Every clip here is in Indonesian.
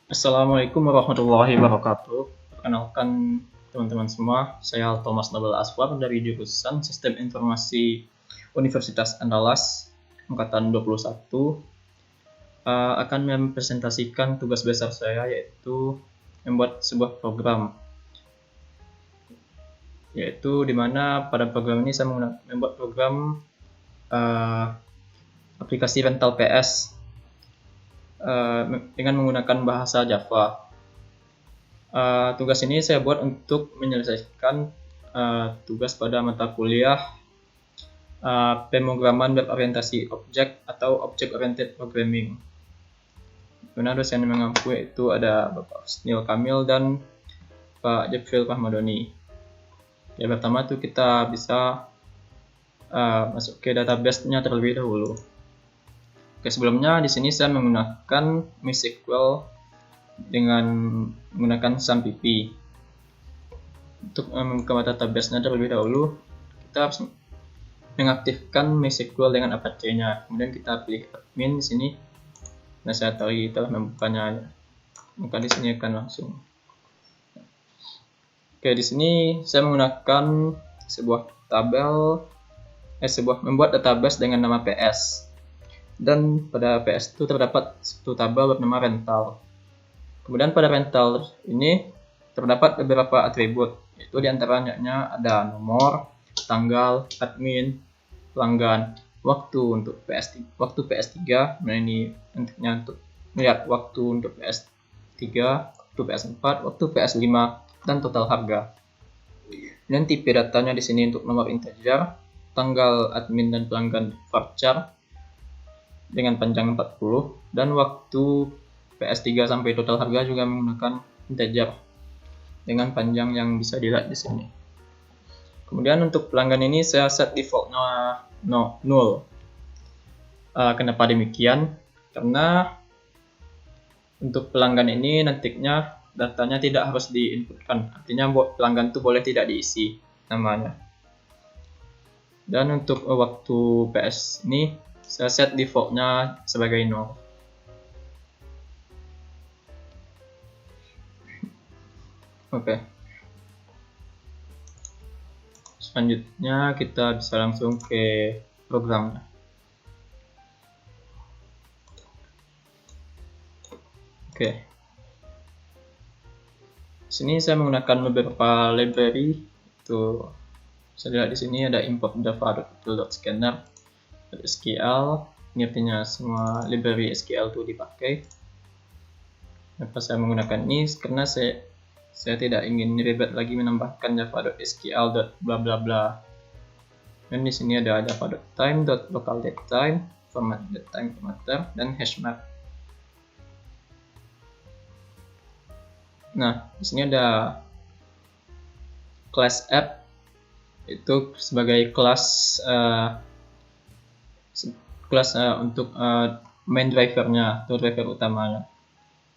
Assalamualaikum warahmatullahi wabarakatuh. Perkenalkan teman-teman semua, saya Thomas Nobel Aswar dari jurusan Sistem Informasi Universitas Andalas Angkatan 21. Akan mempresentasikan tugas besar saya, yaitu membuat sebuah program, yaitu di mana pada program ini saya membuat program aplikasi rental PS dengan menggunakan bahasa Java. Tugas ini saya buat untuk menyelesaikan tugas pada mata kuliah pemrograman berorientasi objek atau Object Oriented Programming. Mana dosen yang mengampu itu ada Bapak Husnil Kamil dan Pak Jefril Rahmadoni. Ya, pertama itu kita bisa masuk ke database-nya terlebih dahulu. Oke, sebelumnya di sini saya menggunakan MySQL dengan menggunakan SAMPP. Untuk membuka database-nya terlebih dahulu, kita harus mengaktifkan MySQL dengan Apache-nya. Kemudian kita pilih admin di sini. Nah, saya telah membukanya. Maka di sini akan langsung. Oke, di sini saya menggunakan membuat database dengan nama PS. Dan pada PS itu terdapat satu tabel bernama rental. Kemudian pada rental ini terdapat beberapa atribut, yaitu diantaranya ada nomor, tanggal, admin, pelanggan, waktu untuk waktu PS3, nah ini nantinya untuk melihat waktu untuk PS3, waktu PS4, waktu PS5, dan total harga. Dan tipe datanya di sini untuk nomor integer, tanggal admin dan pelanggan varchar dengan panjang 40, dan waktu PS3 sampai total harga juga menggunakan integer dengan panjang yang bisa dilihat di sini. Kemudian untuk pelanggan ini saya set defaultnya null. Kenapa demikian? Karena untuk pelanggan ini nantinya datanya tidak harus diinputkan. Artinya pelanggan itu boleh tidak diisi namanya. Dan untuk waktu PS ini saya set defaultnya sebagai 0. Oke. Selanjutnya kita bisa langsung ke programnya. Oke. Sini saya menggunakan beberapa library. Itu bisa dilihat di sini ada import java.tool.scanner, SQL. Ini artinya semua library SQL itu dipakai. Kenapa saya menggunakan ini? Karena saya tidak ingin ribet lagi menambahkan java.sql bla bla bla. Dan di sini ada java.time.localDatetime, format datetime formatter, dan hashmap. Nah, di sini ada class app, itu sebagai kelas untuk main drivernya atau driver utamanya.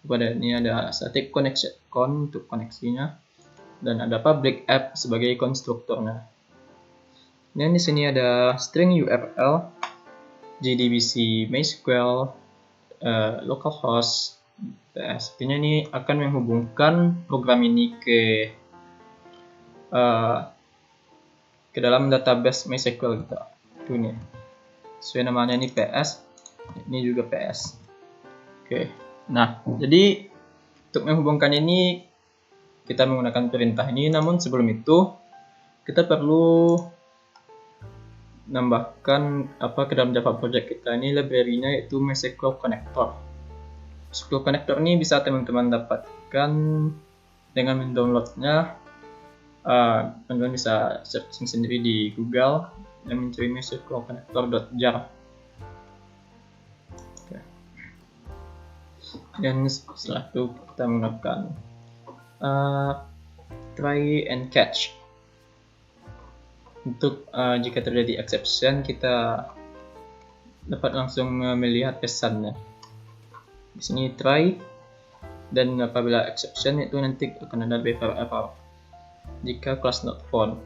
Pada ini ada static connection untuk koneksinya, dan ada public app sebagai konstruktornya. Dan di sini ada string URL, JDBC MySQL, localhost. Artinya ini akan menghubungkan program ini ke dalam database MySQL kita. Itu ini. Sesuai namanya ini PS, ini juga PS. Oke. Nah, jadi untuk menghubungkan ini kita menggunakan perintah ini, namun sebelum itu kita perlu nambahkan ke dalam Java project kita ini library-nya, yaitu MySQL Connector. MySQL Connector ini bisa teman-teman dapatkan dengan mendownloadnya. Teman-teman bisa searching sendiri di Google dan mencari MySQL Connector.jar. Dan setelah itu kita menggunakan try and catch. Untuk jika terjadi exception, kita dapat langsung melihat pesannya. Di sini try, dan apabila exception itu nanti akan ada behavior error jika class not found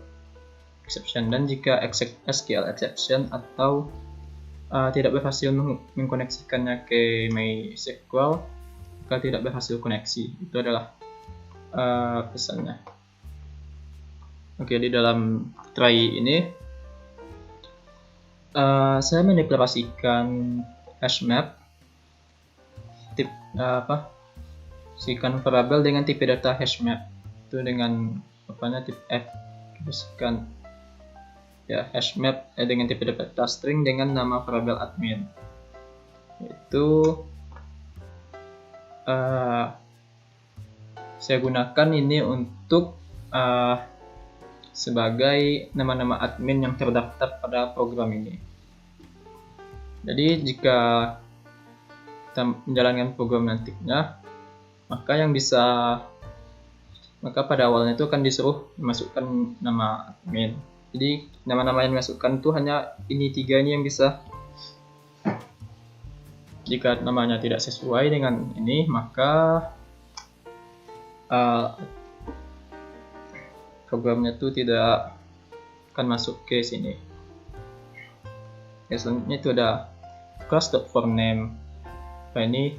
exception, dan jika SQL exception atau tidak berhasil mengkoneksikannya ke MySQL, jika tidak berhasil koneksi. Itu adalah pesannya. Oke, di dalam try ini saya mendeklarasikan hashmap sikan variabel dengan tipe data hashmap itu dengan tip f, teruskan ya hashmap dengan tipe data string dengan nama variabel admin. Itu saya gunakan ini untuk sebagai nama-nama admin yang terdaftar pada program ini. Jadi jika kita menjalankan program nantinya, maka pada awalnya itu akan disuruh memasukkan nama admin. Jadi nama-nama yang dimasukkan itu hanya ini 3 ini yang bisa. Jika namanya tidak sesuai dengan ini, maka programnya itu tidak akan masuk ke sini. Ya, selanjutnya itu ada class.forName. Nah, ini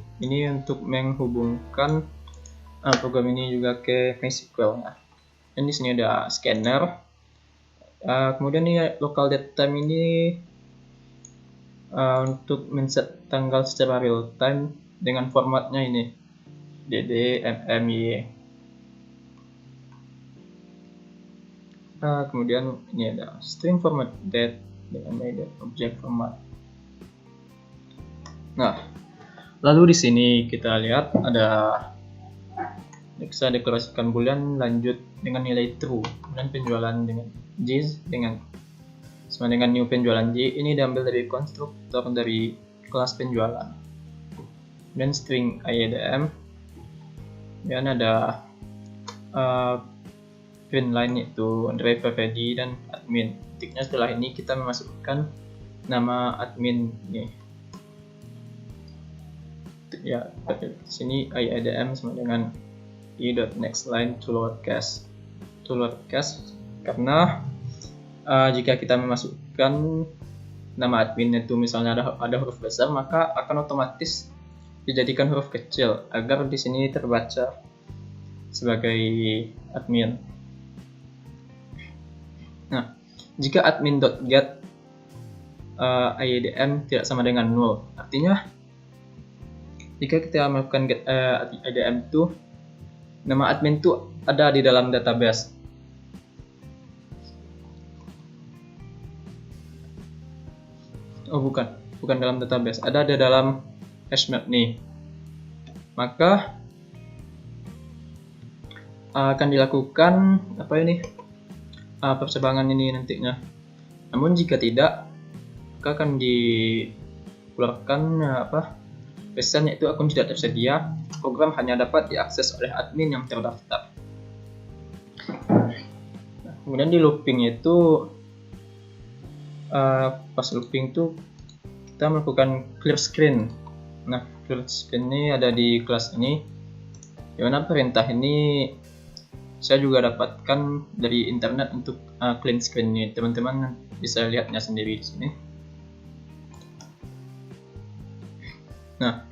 untuk menghubungkan program ini juga ke MySQL. Nah, dan di sini ada scanner. Kemudian ini local datetime ini untuk men-set tanggal secara real time dengan formatnya ini dd mmy. Kemudian ini ada string format date dengan date object format. Nah, lalu di sini kita lihat saya deklarasikan boolean lanjut dengan nilai true, dan penjualan dengan J sama dengan new penjualan J ini diambil dari konstruktor dari kelas penjualan, dan string IADM, dan ada print line itu driver ready dan admin. Titiknya setelah ini kita memasukkan nama admin ini. Ya, di sini IADM sama dengan i.nextLine to lowercase karena jika kita memasukkan nama admin itu misalnya ada huruf besar, maka akan otomatis dijadikan huruf kecil agar di sini terbaca sebagai admin. Nah, jika admin.get IADM tidak sama dengan 0, artinya jika kita melakukan get IADM itu, nama admin itu ada di dalam database. Oh, bukan dalam database, ada di dalam hashmap nih. Maka akan dilakukan percebangan ini nantinya. Namun jika tidak, maka akan dikeluarkan pesan yaitu akun tidak tersedia. Program hanya dapat diakses oleh admin yang terdaftar. Nah, kemudian di looping itu pas looping itu kita melakukan clear screen. Nah, clear screen ini ada di kelas ini. Di mana perintah ini saya juga dapatkan dari internet untuk clean screen ini. Teman-teman bisa lihatnya sendiri di sini. Nah,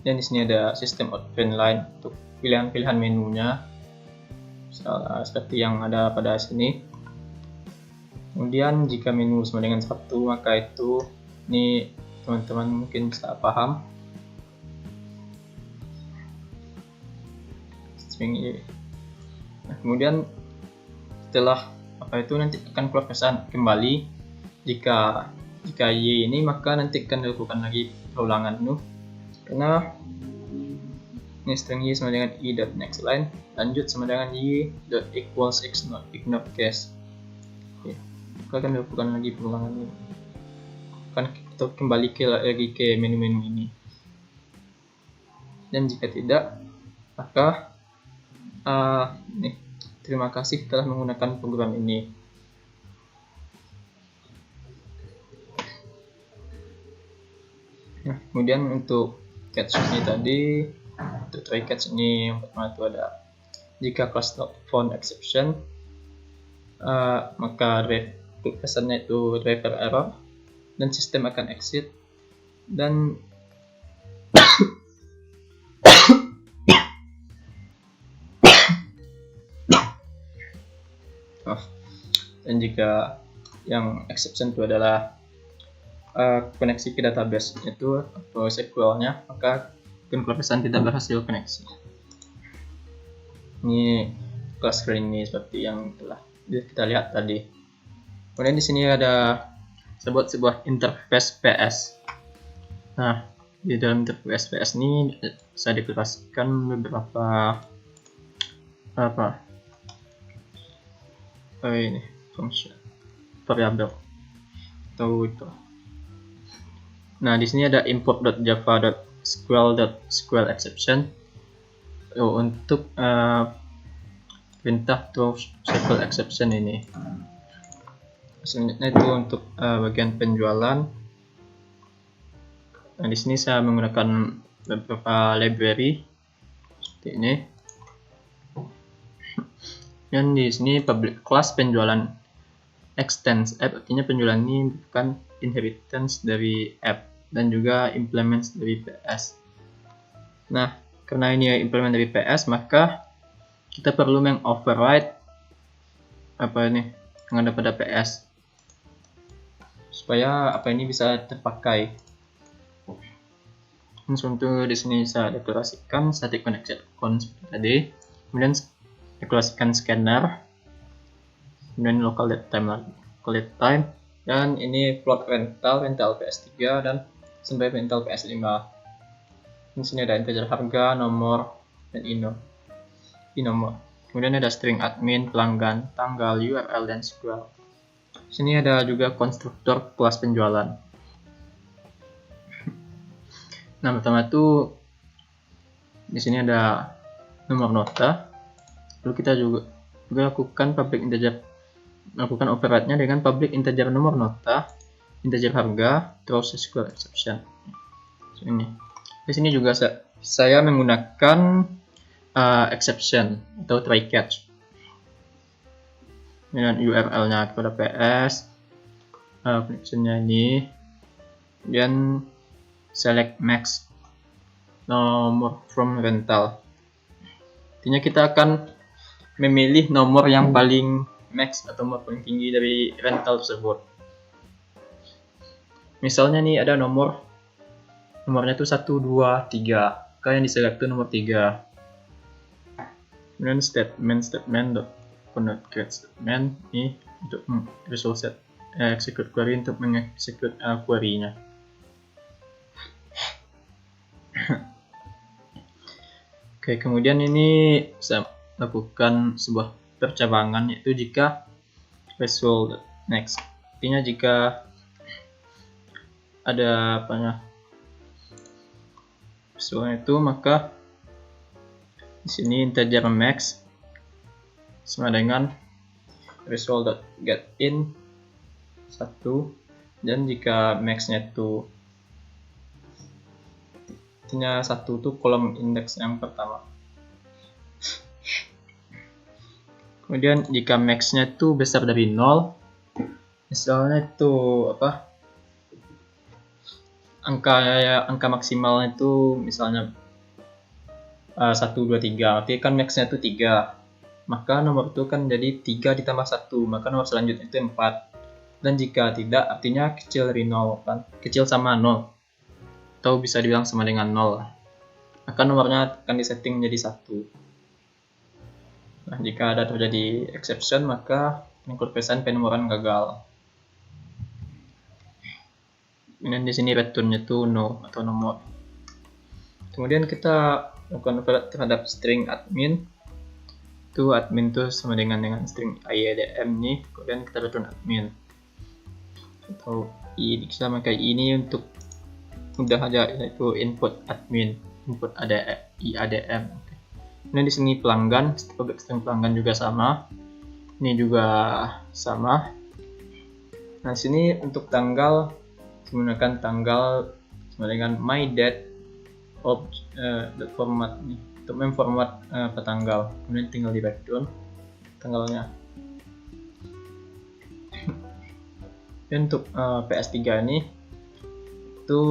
dan di sini ada sistem outprint line untuk pilihan-pilihan menunya, seperti yang ada pada sini. Kemudian jika menu sama dengan 1, maka itu ini teman-teman mungkin bisa paham. String Y. Nah, kemudian setelah nanti akan keluar pesan kembali. Jika Y ini, maka nanti akan dilakukan lagi perulangan karena ini string Y sama dengan i.nextLine lanjut sama dengan y.equals ignore case. Oke, maka akan dilakukan lagi perulangan ini. Akan kita kembali lagi ke menu-menu ini. Dan jika tidak, maka terima kasih telah menggunakan program ini. Nah, kemudian untuk catch ini tadi, untuk try catch ini yang pertama itu ada jika class not found exception, maka pesannya itu driver error dan sistem akan exit, dan Maaf. Dan jika yang exception itu adalah koneksi ke database itu atau SQL-nya, maka control pesan tidak berhasil koneksi. Ini class screen ini seperti yang telah kita lihat tadi. Kemudian di sini ada sebuah interface PS. Nah, di dalam interface PS ini saya deklarasikan beberapa ini function variabel atau itu. Nah, di sini ada import.java.sql exception untuk perintah to SQL exception ini. Selanjutnya itu untuk bagian penjualan. Nah, di sini saya menggunakan beberapa library seperti ini. Dan di sini public class penjualan extends app, artinya penjualan ini bukan inheritance dari app dan juga implements dari PS. Nah, karena ini implement dari PS, maka kita perlu mengoverride yang ada pada PS supaya ini bisa terpakai. Untuk di sini saya deklarasikan static connected account seperti tadi, kemudian deklarasikan scanner, kemudian local date time, dan ini float rental PS3 dan sampai rental PS5. Di sini ada integer harga, nomor, dan nomor. Kemudian ada string admin, pelanggan, tanggal, URL, dan SQL. Di sini ada juga konstruktor kelas penjualan. Nah, pertama itu di sini ada nomor nota. Lalu kita juga lakukan melakukan override-nya dengan public integer nomor nota, integer harga, terus SQL exception. Ini. Di sini juga saya menggunakan exception atau try catch. Dengan URL-nya kepada PS, connection-nya ini, dan select max nomor from rental. Artinya kita akan memilih nomor yang paling max atau nomor paling tinggi dari rental tersebut. Misalnya nih ada nomornya itu 1, 2, 3. Maka yang diselect itu nomor 3. Kemudian statement.create statement ini untuk result set execute query untuk mengexecute query-nya. Oke, kemudian ini saya lakukan sebuah percabangan, yaitu jika result next. Artinya jika ada result itu, maka di sini integer max sama dengan result.getIn 1, dan jika max-nya itu artinya 1 itu kolom indeks yang pertama. Kemudian jika max-nya itu besar dari 0, misalnya itu angka maksimalnya itu misalnya 1, 2, 3, artinya kan max-nya itu 3, maka nomor itu kan jadi 3 ditambah 1, maka nomor selanjutnya itu 4. Dan jika tidak, artinya kecil dari 0, kan? Kecil sama 0, atau bisa dibilang sama dengan 0, maka nomornya akan disetting menjadi 1. Nah, jika ada terjadi exception, maka include pesan penomoran gagal. Dan di sini return-nya itu no atau nomor. Kemudian kita lakukan override terhadap string admin. Itu admin itu sama dengan string IADM nih. Kemudian kita return admin. Atau kita pakai ini untuk mudah aja, yaitu input admin, input IADM. Nah, di sini pelanggan, public string pelanggan juga sama. Ini juga sama. Nah, di sini untuk tanggal menggunakan tanggal sama dengan my_date format nih, untuk memformat petanggal. Kemudian tinggal di return tanggalnya. Dan untuk PS3 ini itu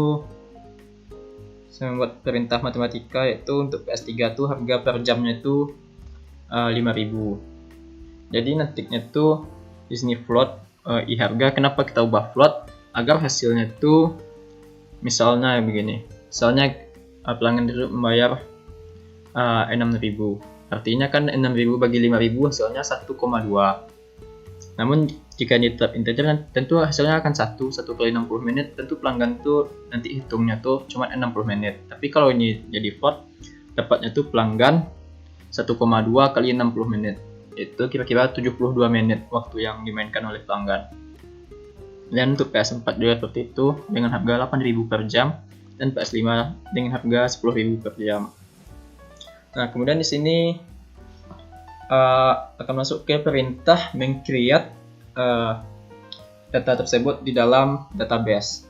saya membuat perintah matematika, yaitu untuk PS3 itu harga per jamnya itu 5.000. Jadi nantinya tuh di sini float harga. Kenapa kita ubah float? Agar hasilnya tuh misalnya begini. Misalnya pelanggan itu membayar 6.000. Artinya kan 6.000 bagi 5.000 hasilnya 1,2. Namun jika ini tetap integer tentu hasilnya akan 1 kali 60 menit, tentu pelanggan tuh nanti hitungnya tuh cuma 60 menit. Tapi kalau ini jadi float, dapatnya tuh pelanggan 1,2 kali 60 menit. Itu kira-kira 72 menit waktu yang dimainkan oleh pelanggan. Dan untuk PS4 juga seperti itu dengan harga 8.000 per jam dan PS5 dengan harga 10.000 per jam. Nah, kemudian di sini akan masuk ke perintah meng-create data tersebut di dalam database.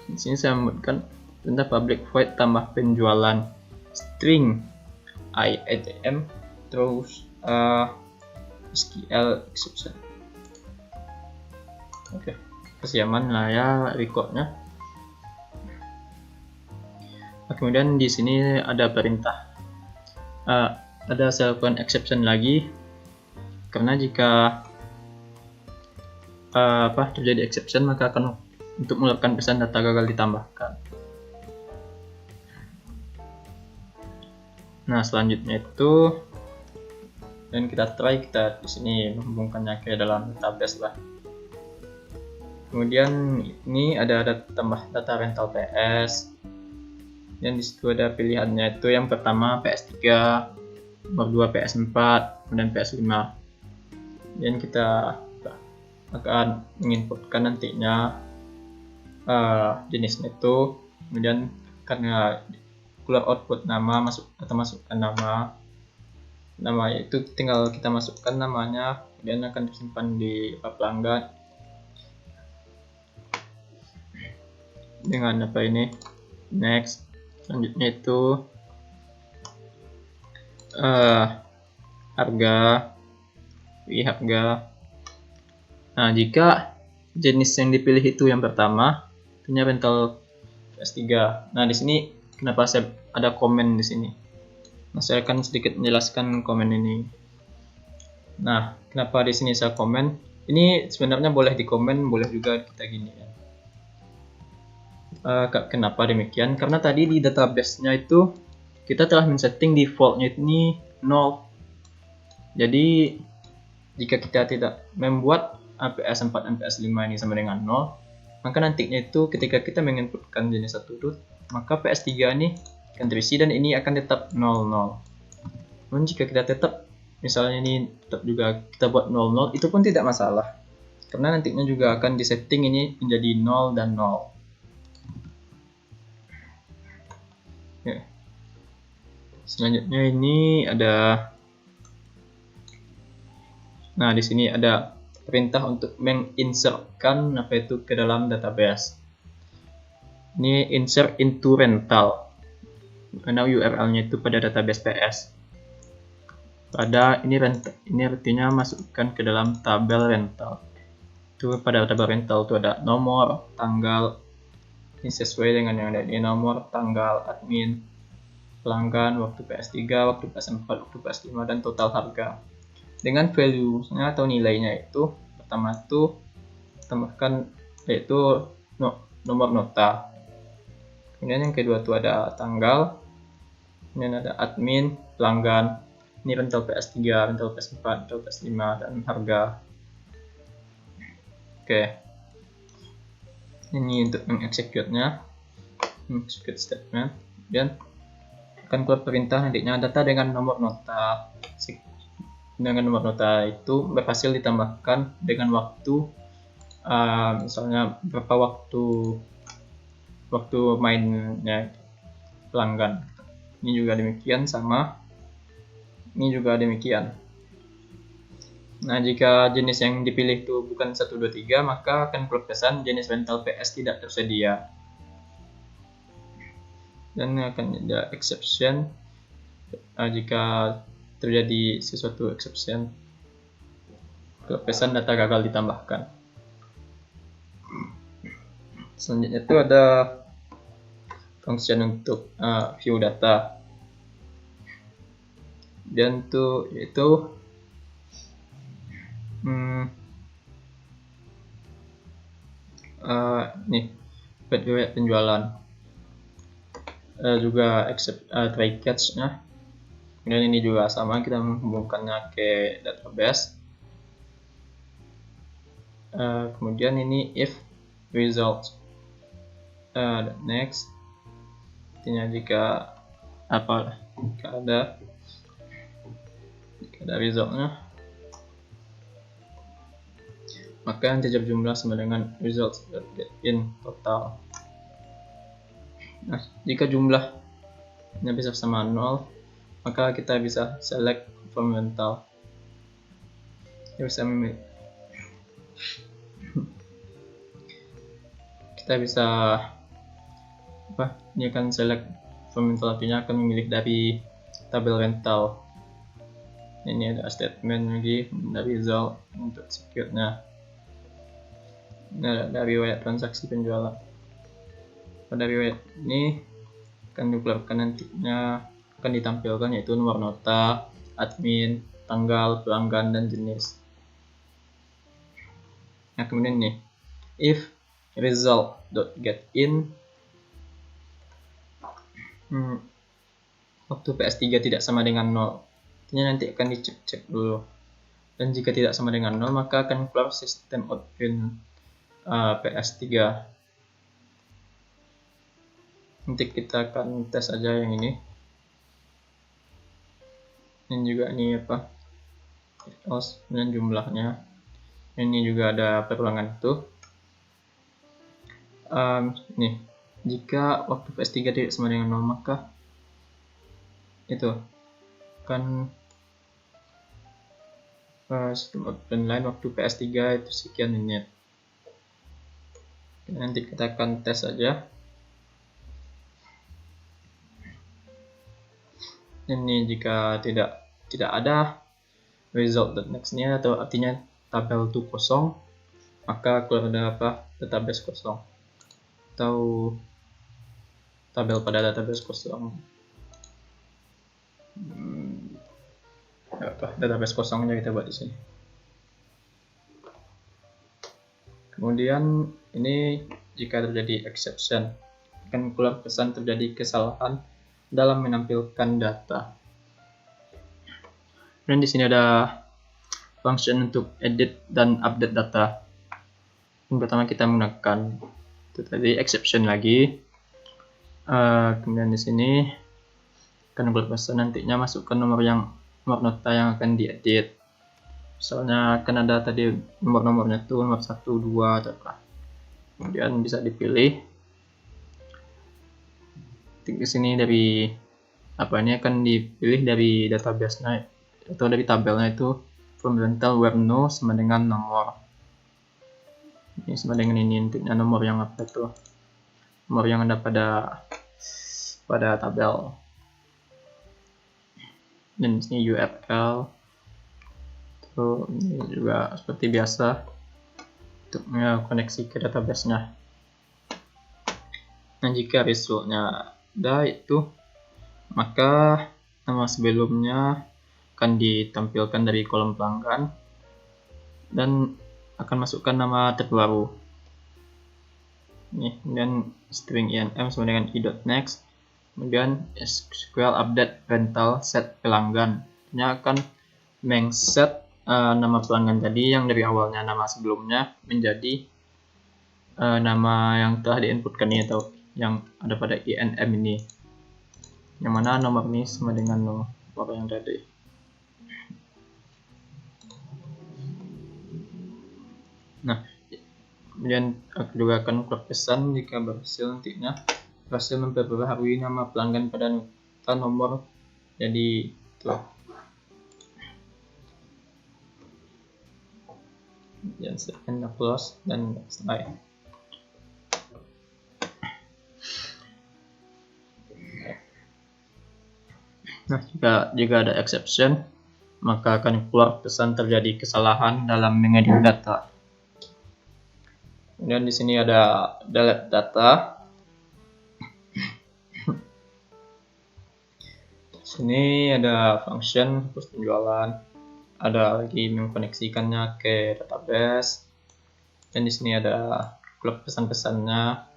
Di sini saya memberikan perintah public void tambah penjualan string item terus SQL exception. Oke, kesiaman lah ya recordnya. Kemudian di sini ada perintah ada self-run exception lagi, karena jika terjadi exception maka akan untuk mengeluarkan pesan data gagal ditambahkan. Nah, selanjutnya itu dan kita di sini menghubungkannya ke dalam database lah. Kemudian ini ada tambah data rental PS. Dan disitu ada pilihannya itu yang pertama PS3, nomor 2 PS4, kemudian PS5. Dan kita akan menginputkan nantinya jenisnya itu, kemudian karena keluar output nama masukkan nama itu tinggal kita masukkan namanya, kemudian akan disimpan di pelanggan dengan next. Selanjutnya itu harga. Nah, jika jenis yang dipilih itu yang pertama punya rental PS3. Nah, di sini kenapa saya ada komen di sini? Nah, saya akan sedikit menjelaskan komen ini. Nah, kenapa di sini saya komen? Ini sebenarnya boleh dikomen, boleh juga kita gini ya. Kenapa demikian? Karena tadi di database-nya itu kita telah men-setting default-nya ini 0. Jadi jika kita tidak membuat PS4 dan PS5 ini sama dengan 0, maka nantinya itu ketika kita menginputkan jenis satu itu, maka PS3 ini akan terisi dan ini akan tetap 00. Namun jika kita tetap misalnya ini tetap juga kita buat 00, itu pun tidak masalah. Karena nantinya juga akan disetting ini menjadi 0 dan 0. Ya. Selanjutnya ini ada, nah di sini ada perintah untuk menginsertkan itu ke dalam database. Ini insert into rental, karena URL-nya itu pada database PS. Ini artinya masukkan ke dalam tabel rental. Itu pada tabel rental itu ada nomor, tanggal. Ini sesuai dengan yang ada di nomor, tanggal, admin, pelanggan, waktu PS3, waktu PS4, waktu PS5, dan total harga. Dengan value-nya atau nilainya itu, pertama itu tambahkan yaitu nomor nota. Kemudian yang kedua itu ada tanggal, kemudian ada admin, pelanggan, ini rental PS3, rental PS4, rental PS5, dan harga. Oke. Ini untuk mengexecute-nya, execute statement, dan akan keluar perintah nantinya data dengan nomor nota. Dengan nomor nota itu berhasil ditambahkan dengan waktu misalnya berapa waktu mainnya pelanggan. Ini juga demikian sama. Ini juga demikian. Nah, jika jenis yang dipilih itu bukan 1, 2, 3, maka akan keluar pesan jenis rental PS tidak tersedia. Dan akan ada exception jika terjadi sesuatu exception, keluar pesan data gagal ditambahkan. Selanjutnya itu ada function untuk view data. Dan tuh yaitu nih riwayat penjualan, juga accept try catch nya. Kemudian ini juga sama, kita menghubungkannya ke database. Kemudian ini if result next, artinya jika ada resultnya, maka integer jumlah sama dengan results in total. Nah, jika jumlahnya bisa sama 0, maka kita bisa select fundamental. Kita bisa ini akan select fundamental, artinya akan memilih dari tabel rental. Ini ada statement lagi dari result untuk secure-nya. Nah, dari riwayat transaksi penjualan. Pada riwayat ini akan dikeluarkan nantinya, akan ditampilkan yaitu nomor nota, admin, tanggal, pelanggan, dan jenis. Nah, kemudian nih, if result.getIn waktu PS3 tidak sama dengan 0, artinya nanti akan dicek dulu. Dan jika tidak sama dengan 0, maka akan keluar sistem out print PS3. Nanti kita akan tes aja yang ini. Ini juga ini dan jumlahnya. Ini juga ada perulangan itu. Nih, jika waktu PS3 tidak sama dengan 0, maka itu kan sistem output lain waktu PS3 itu sekian menit. Nanti kita akan tes aja. Ini jika tidak ada result.next-nya, atau artinya tabel itu kosong, maka keluar ada database kosong, atau tabel pada database kosong. Database kosongnya kita buat di sini. Kemudian ini jika terjadi exception, akan keluar pesan terjadi kesalahan dalam menampilkan data. Dan di sini ada function untuk edit dan update data. Yang pertama kita menggunakan itu tadi exception lagi. Kemudian di sini akan keluar pesan nantinya masukkan nomor nota yang akan diedit. Misalnya akan ada tadi nomor-nomornya tuh nomor 1, 2 atau apa. Kemudian bisa dipilih. Di sini dari ini akan dipilih dari database-nya atau dari tabelnya itu fundamental where no sama dengan nomor. Ini sama dengan ini, intinya nomor yang nomor yang ada pada tabel. Dan di sini URL. Ini juga seperti biasa untuk koneksi ke database-nya. Nah, jika resultnya ada itu, maka nama sebelumnya akan ditampilkan dari kolom pelanggan dan akan masukkan nama terbaru. Nih, kemudian string enm sama dengan i.next, kemudian SQL update rental set pelanggan. Ini akan mengset nama pelanggan tadi yang dari awalnya nama sebelumnya menjadi nama yang telah diinputkan ini atau yang ada pada enm ini, yang mana nomor ini sama dengan nomor yang tadi. Nah, kemudian aku juga akan keluar pesan jika berhasil memperbaharui nama pelanggan pada nota nomor. Jadi itu dan second close dan selesai. Nah, jika ada exception, maka akan keluar pesan terjadi kesalahan dalam mengedit data. Kemudian di sini ada delete data. Sini ada function hapus penjualan, ada lagi mengkoneksikannya ke database, dan di sini ada klub pesan-pesannya.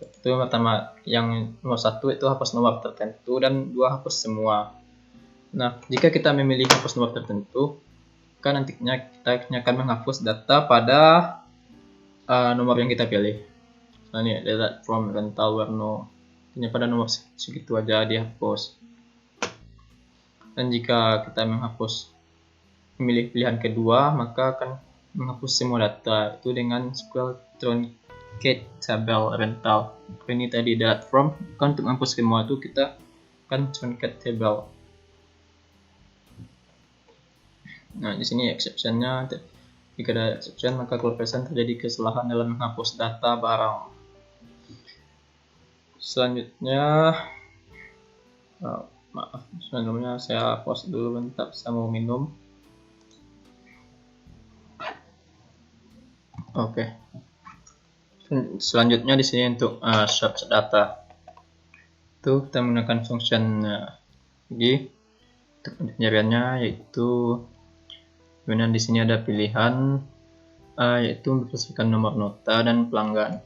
Itu pertama, yang nomor 1 itu hapus nomor tertentu, dan 2 hapus semua. Nah, jika kita memilih hapus nomor tertentu, maka nantinya kita akan menghapus data pada nomor yang kita pilih. Nah, ini delete from rental Werno. Ini pada nomor segitu aja dihapus. Dan jika kita memilih pilihan kedua, maka akan menghapus semua data itu dengan SQL truncate table rental. Ini tadi delete from, kan untuk menghapus semua itu kita akan truncate table. Nah, di sini exception-nya, jika ada exception maka corporation terjadi kesalahan dalam menghapus data barang. Selanjutnya, maaf, sebelumnya saya pause dulu bentar, saya mau minum. Oke. Selanjutnya di sini untuk search data. Itu kita menggunakan function lagi untuk pencariannya, yaitu kemudian di sini ada pilihan yaitu berdasarkan nomor nota dan pelanggan.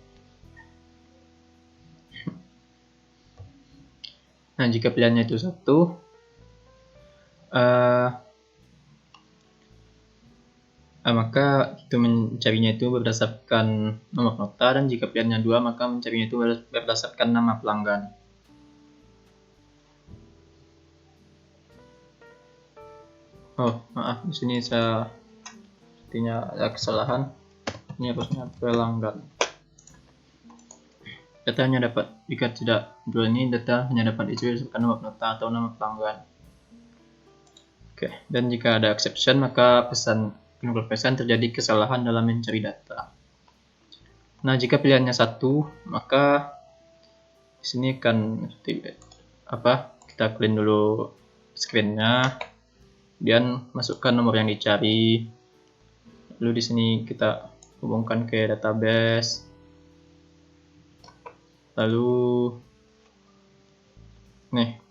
Nah, jika pilihannya itu satu, maka itu mencarinya itu berdasarkan nomor nota, dan jika pilihannya dua, maka mencarinya itu berdasarkan nama pelanggan. Oh, maaf, di sini saya sepertinya ada kesalahan. Ini harusnya pelanggan. Data hanya dapat, jika tidak dua ini, data hanya dapat diisi berdasarkan nomor nota atau nama pelanggan. Oke, dan jika ada exception, maka pesan terjadi kesalahan dalam mencari data. Nah, jika pilihannya satu, maka di sini kan kita clean dulu screen-nya, kemudian masukkan nomor yang dicari. Lalu di sini kita hubungkan ke database. Lalu nih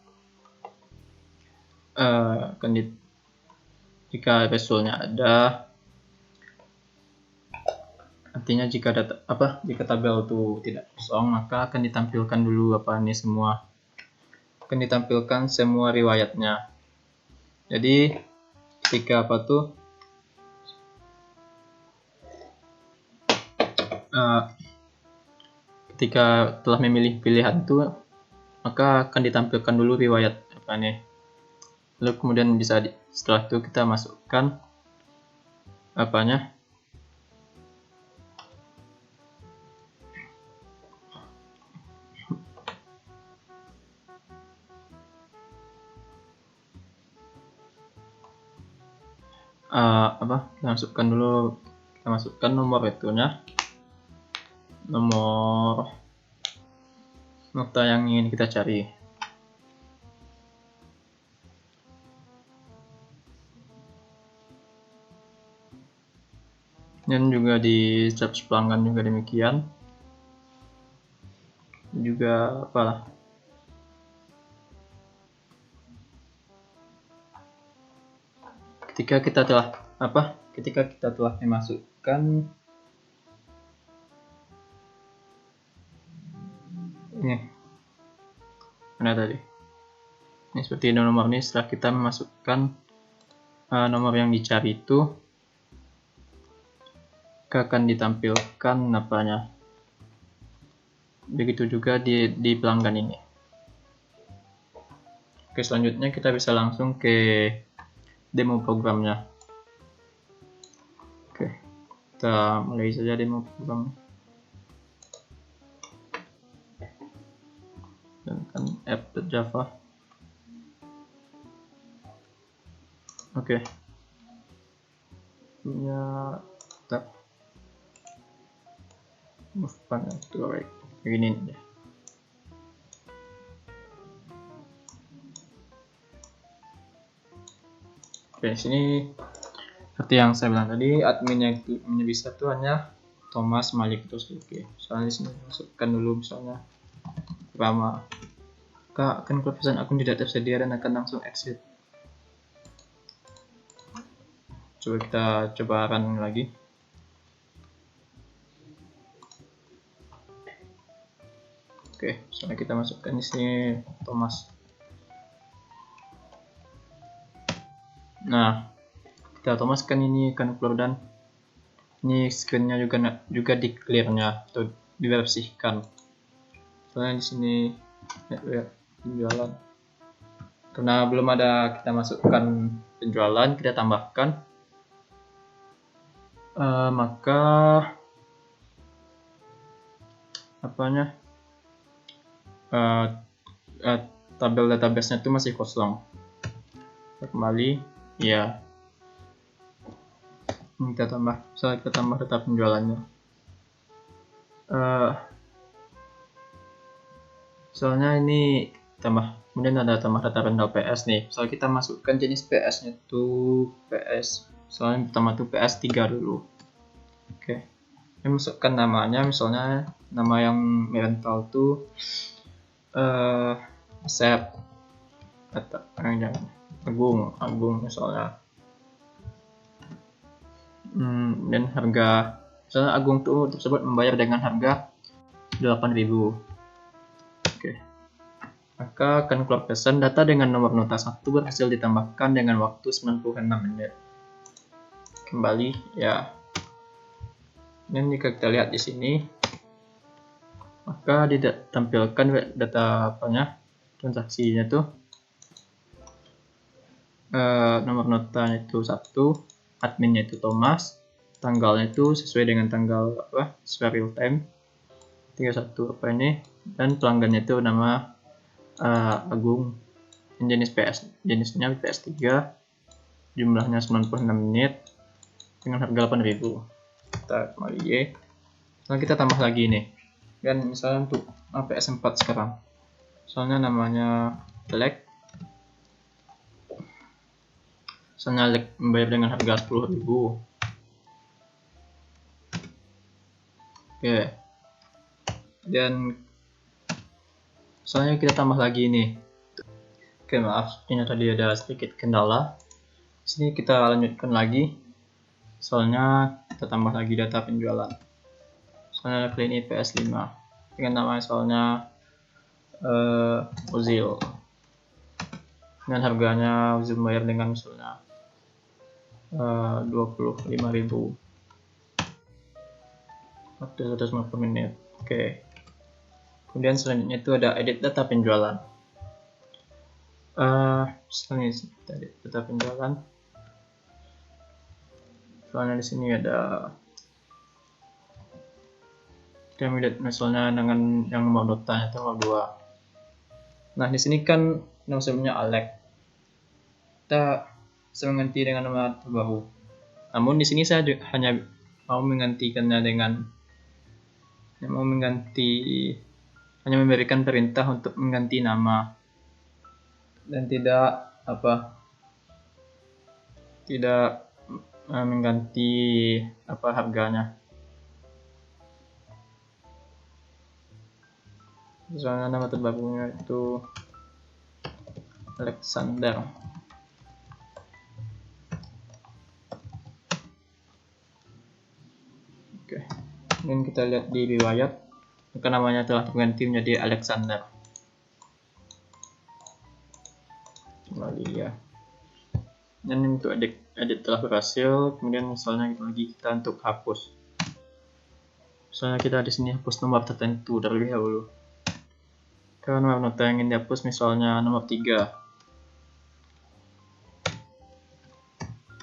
jika resultnya ada, artinya jika tabel itu tidak kosong, maka akan ditampilkan dulu akan ditampilkan semua riwayatnya. Jadi ketika ketika telah memilih pilihan itu, maka akan ditampilkan dulu riwayat lalu kemudian setelah itu kita masukkan kita masukkan nomor nomor nota yang ingin kita cari. Dan juga di search pelanggan juga demikian. Juga ketika kita telah memasukkan ini seperti nomor ini, setelah kita memasukkan nomor yang dicari itu, akan ditampilkan begitu juga di pelanggan ini. Oke, selanjutnya kita bisa langsung ke demo programnya. Oke, kita mulai saja demo program. Dan app.java. Oke. Punya tab move panel to right. Begini ya. Oke, sini seperti yang saya bilang tadi, admin yang bisa tuh hanya Thomas Malik terus. Oke, soalnya di sini masukkan dulu misalnya pertama maka akan keluar pesan akun tidak tersedia dan akan langsung exit. Coba kita run lagi. Oke, misalnya kita masukkan di sini Thomas. Nah, kita otomaskan ini akan keluar dan ini screennya juga di clearnya atau dibersihkan. Soalnya di sini network penjualan. Karena belum ada kita masukkan penjualan, kita tambahkan. Maka tabel database-nya itu masih kosong. Kembali, ya. Kita tambah data penjualannya. Soalnya ini kemudian ada tambah data rental PS nih. Soalnya kita masukkan jenis PS-nya itu PS. Soalnya pertama itu PS3 dulu. Oke. Ini masukkan namanya, misalnya nama yang rental itu Asep atau Agung misalnya. Dan harga, misalnya Agung tuh tersebut membayar dengan harga 8.000. Oke. Maka akan keluar pesan data dengan nomor nota 1 berhasil ditambahkan dengan waktu 96 menit. Kembali, ya. Dan jika kita lihat di sini, maka ditampilkan data transaksinya tuh nomor notanya itu 1, adminnya itu Thomas, tanggalnya itu sesuai dengan tanggal sesuai real time 31 dan pelanggannya itu nama Agung, jenisnya PS3, jumlahnya 96 menit dengan harga 8.000. Kita kembali Y. Sekarang kita tambah lagi nih. Dan misalnya untuk PS4 sekarang. Soalnya namanya Lek. Soalnya Lek membayar dengan harga 10.000. Oke. Dan soalnya kita tambah lagi nih. Oke, maaf, ini tadi ada sedikit kendala. Sini kita lanjutkan lagi. Soalnya kita tambah lagi data penjualan. Soalnya kali ini PS5 dengan nama soalnya Ozil. Dengan harganya Ozil bayar dengan misalnya 25.000 waktu 150 menit. Oke. Kemudian selanjutnya itu ada edit data penjualan. Selanjutnya kita edit data penjualan. Soalnya di sini ada kita melihat misalnya dengan yang nomor notanya itu nomor 2. Nah, di sini kan nama sebelumnya Alex. Kita bisa mengganti dengan nama terbaru. Namun di sini saya hanya mau menggantikannya dengan hanya memberikan perintah untuk mengganti nama dan tidak mengganti harganya. Soalnya nama terbarunya itu Alexander. Oke. Dan kita lihat di riwayat, maka namanya telah berganti menjadi Alexander. Kembali ya. Dan untuk edit telah berhasil. Kemudian misalnya kita untuk hapus. Misalnya kita di sini hapus nomor tertentu terlebih dahulu. Kalau nomor nota yang ingin dihapus misalnya nomor 3.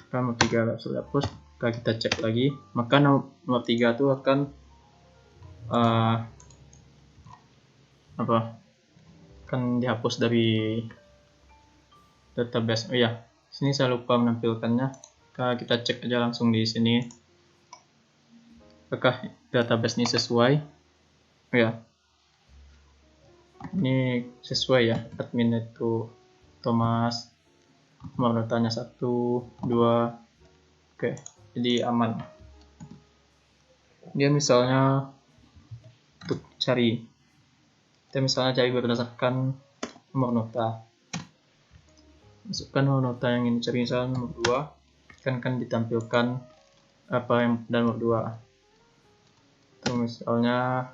Kalau nomor 3 berhasil dihapus, kita cek lagi, maka nomor 3 itu akan akan dihapus dari database. Oh ya, sini saya lupa menampilkannya. Kita cek aja langsung di sini. Apakah database ini sesuai? Oh ya, ini sesuai ya. Admin itu Thomas, nomor notanya 1, 2. Oke, jadi aman. Dia misalnya untuk cari, kita misalnya cari berdasarkan nomor nota. Masukkan nomor nota yang ingin dicari, misalnya nomor 2, kan ditampilkan apa yang pada nomor 2. Itu misalnya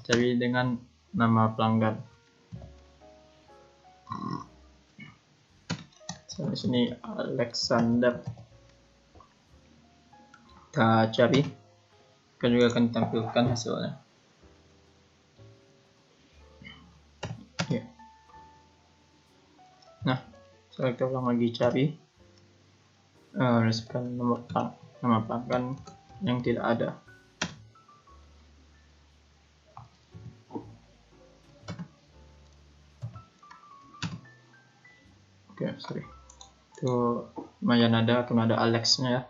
cari dengan nama pelanggan. Di sini Alexander. Kita cari, kan juga akan ditampilkan hasilnya. Oke. Nah, setelah kita ulang lagi cari, berdasarkan nama pelanggan yang tidak ada. Oke, sorry. Itu lumayan ada, karena ada Alex-nya ya.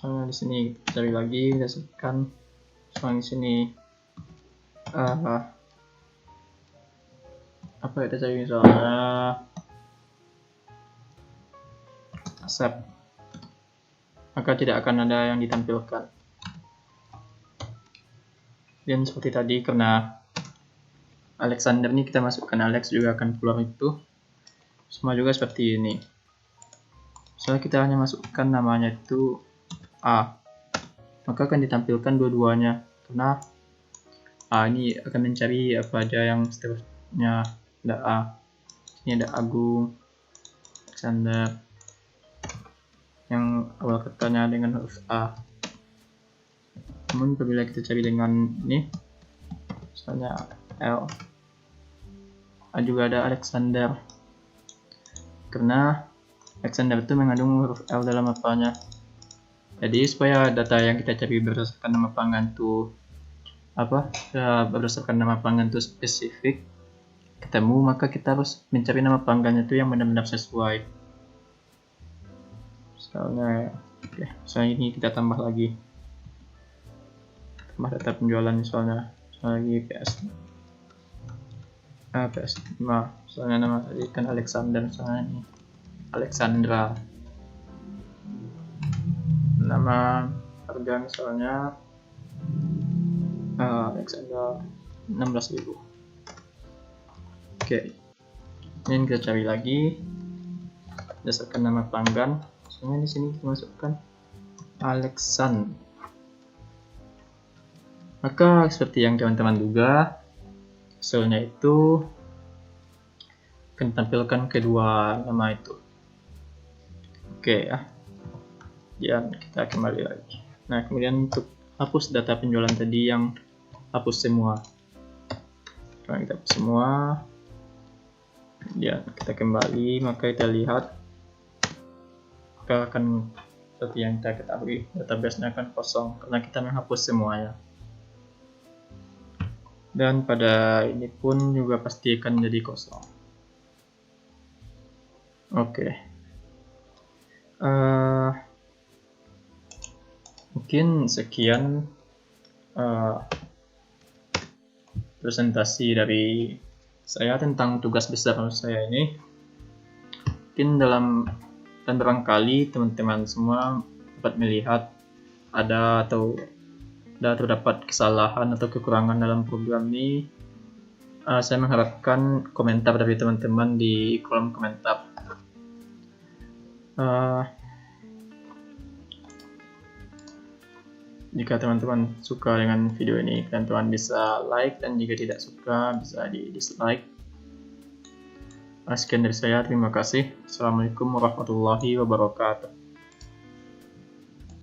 Di sini cari lagi, berdasarkan soal di sini apa kita cari, misalnya accept, maka tidak akan ada yang ditampilkan. Dan seperti tadi, karena Alexander ini kita masukkan Alex, juga akan keluar itu. Semua juga seperti ini. Misalnya kita hanya masukkan namanya itu A, maka akan ditampilkan dua-duanya, karena A ini akan mencari apa aja yang seterusnya ada A. Ini ada Agung, Alexander, yang awal katanya dengan huruf A. Namun apabila kita cari dengan ini, misalnya L, A juga ada Alexander, karena Alexander itu mengandung huruf L dalam namanya. Jadi supaya data yang kita cari berdasarkan nama pelanggan itu berdasarkan nama pelanggan itu spesifik ketemu, maka kita harus mencari nama pelanggannya itu yang benar-benar sesuai. Misalnya ini kita tambah lagi, tambah data penjualan, misalnya lagi PS5, misalnya nama tadi kan Alexander, misalnya ini Alexandra, nama harga misalnya Alexander 16.000. Oke, ini kita cari lagi berdasarkan nama pelanggan. Misalnya di sini kita masukkan Alexan. Maka seperti yang teman-teman duga, hasilnya itu akan tampilkan kedua nama itu. Oke ya. Dan kita kembali lagi. Nah, kemudian untuk hapus data penjualan tadi, yang hapus semua. Sekarang kita hapus semua. Dan kita kembali, maka kita lihat akan seperti yang kita ketahui, database-nya akan kosong karena kita menghapus semuanya. Dan pada ini pun juga pasti akan jadi kosong. Oke. Mungkin sekian presentasi dari saya tentang tugas besar saya ini. Mungkin dan barangkali teman-teman semua dapat melihat ada terdapat kesalahan atau kekurangan dalam program ini. Saya mengharapkan komentar dari teman-teman di kolom komentar. Jika teman-teman suka dengan video ini, teman-teman bisa like, dan jika tidak suka bisa di dislike. Sekian dari saya, terima kasih. Assalamualaikum warahmatullahi wabarakatuh.